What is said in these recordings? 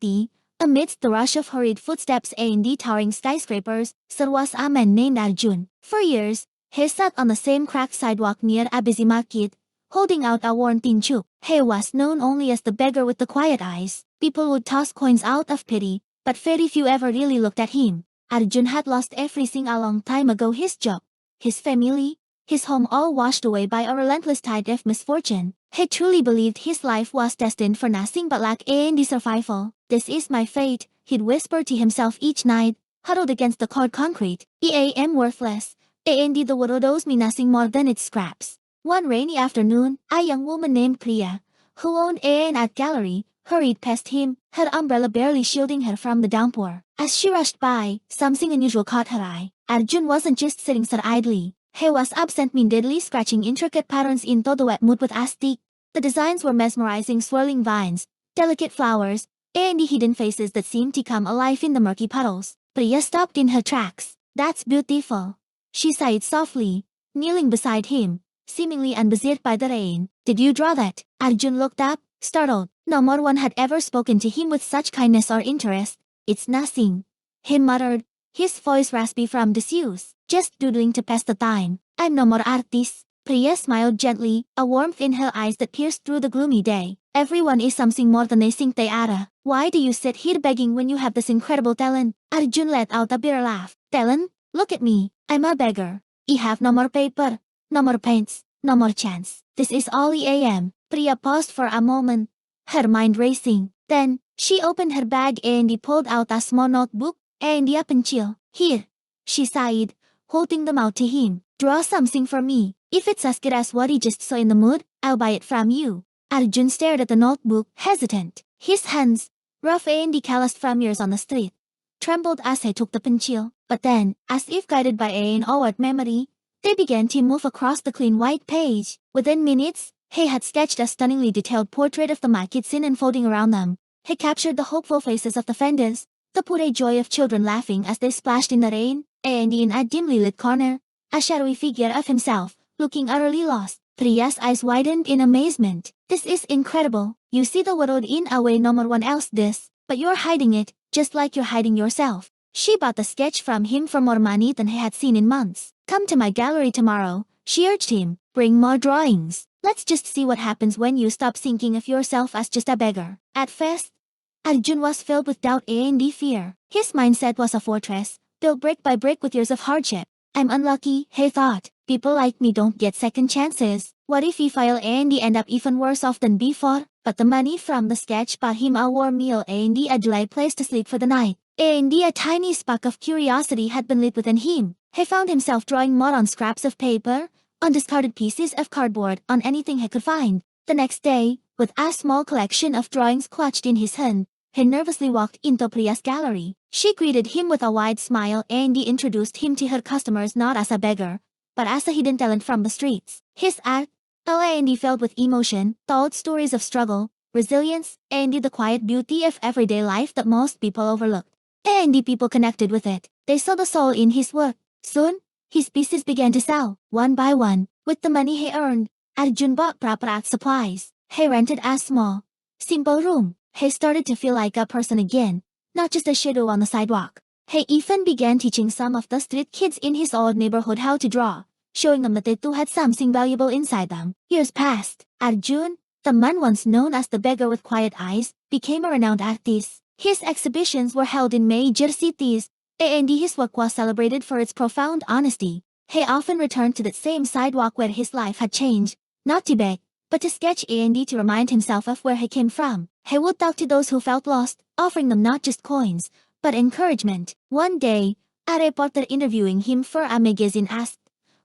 city, amidst the rush of hurried footsteps and the towering skyscrapers, there was a man named Arjun. For years, he sat on the same cracked sidewalk near a busy market, holding out a worn tin tube. He was known only as the beggar with the quiet eyes. People would toss coins out of pity, but very few ever really looked at him. Arjun had lost everything a long time ago: his job, his family, his home, all washed away by a relentless tide of misfortune. He truly believed his life was destined for nothing but lack and survival. "This is my fate," he'd whisper to himself each night, huddled against the cold concrete. "I am worthless, and the world owes me nothing more than its scraps." One rainy afternoon, a young woman named Priya, who owned an art gallery, hurried past him, her umbrella barely shielding her from the downpour. As she rushed by, something unusual caught her eye. Arjun wasn't just sitting there idly. He was absent-mindedly scratching intricate patterns into the wet mud with a stick. The designs were mesmerizing: swirling vines, delicate flowers, and the hidden faces that seemed to come alive in the murky puddles. Priya stopped in her tracks. "That's beautiful," she sighed softly, kneeling beside him, seemingly unbusied by the rain. "Did you draw that?" Arjun looked up, startled. No one had ever spoken to him with such kindness or interest. "It's nothing," he muttered, his voice raspy from disuse. "Just doodling to pass the time. I'm no more artist." Priya smiled gently, a warmth in her eyes that pierced through the gloomy day. "Everyone is something more than they think they are. Why do you sit here begging when you have this incredible talent?" Arjun let out a bitter laugh. "Talent? Look at me. I'm a beggar. I have no more paper, no more paints, no more chance. This is all I am." Priya paused for a moment, her mind racing. Then, she opened her bag and pulled out a small notebook and a pencil. "Here," she sighed, holding them out to him. "Draw something for me. If it's as good as what he just saw in the mood, I'll buy it from you." Arjun stared at the notebook, hesitant. His hands, rough and calloused from years on the street, trembled as he took the pencil. But then, as if guided by an outward memory, they began to move across the clean white page. Within minutes, he had sketched a stunningly detailed portrait of the market scene unfolding around them. He captured the hopeful faces of the vendors, the pure joy of children laughing as they splashed in the rain, and in a dimly lit corner, a shadowy figure of himself, looking utterly lost. Priya's eyes widened in amazement. "This is incredible. You see the world in a way no one else does, but you're hiding it, just like you're hiding yourself." She bought the sketch from him for more money than he had seen in months. "Come to my gallery tomorrow," she urged him. "Bring more drawings. Let's just see what happens when you stop thinking of yourself as just a beggar." At first, Arjun was filled with doubt and fear. His mindset was a fortress, built brick by brick with years of hardship. "I'm unlucky," he thought. "People like me don't get second chances. What if he fail and end up even worse off than before?" But the money from the sketch bought him a warm meal and a dry place to sleep for the night. And a tiny spark of curiosity had been lit within him. He found himself drawing more on scraps of paper, on discarded pieces of cardboard, on anything he could find. The next day, with a small collection of drawings clutched in his hand, he nervously walked into Priya's gallery. She greeted him with a wide smile and introduced him to her customers not as a beggar, but as a hidden talent from the streets. His art, filled with emotion, told stories of struggle, resilience, and the quiet beauty of everyday life that most people overlook. And the people connected with it. They saw the soul in his work. Soon, his pieces began to sell, one by one. With the money he earned, Arjun bought proper art supplies. He rented a small, simple room. He started to feel like a person again, not just a shadow on the sidewalk. He even began teaching some of the street kids in his old neighborhood how to draw, showing them that they too had something valuable inside them. Years passed. Arjun, the man once known as the beggar with quiet eyes, became a renowned artist. His exhibitions were held in major cities, and his work was celebrated for its profound honesty. He often returned to that same sidewalk where his life had changed, not to beg, but to sketch and to remind himself of where he came from. He would talk to those who felt lost, offering them not just coins, but encouragement. One day, a reporter interviewing him for a magazine asked,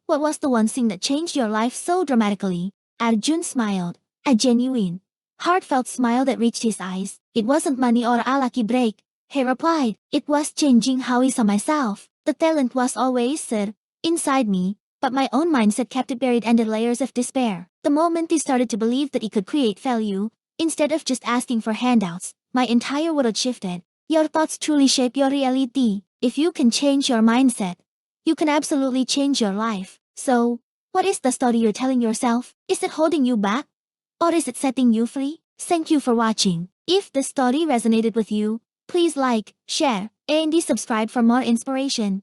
"What was the one thing that changed your life so dramatically?" Arjun smiled, a genuine, heartfelt smile that reached his eyes. "It wasn't money or a lucky break," he replied. "It was changing how I saw myself. The talent was always there, inside me, but my own mindset kept it buried under layers of despair. The moment I started to believe that I could create value, instead of just asking for handouts, my entire world shifted." Your thoughts truly shape your reality. If you can change your mindset, you can absolutely change your life. So, what is the story you're telling yourself? Is it holding you back? Or is it setting you free? Thank you for watching. If the story resonated with you, please like, share, and subscribe for more inspiration.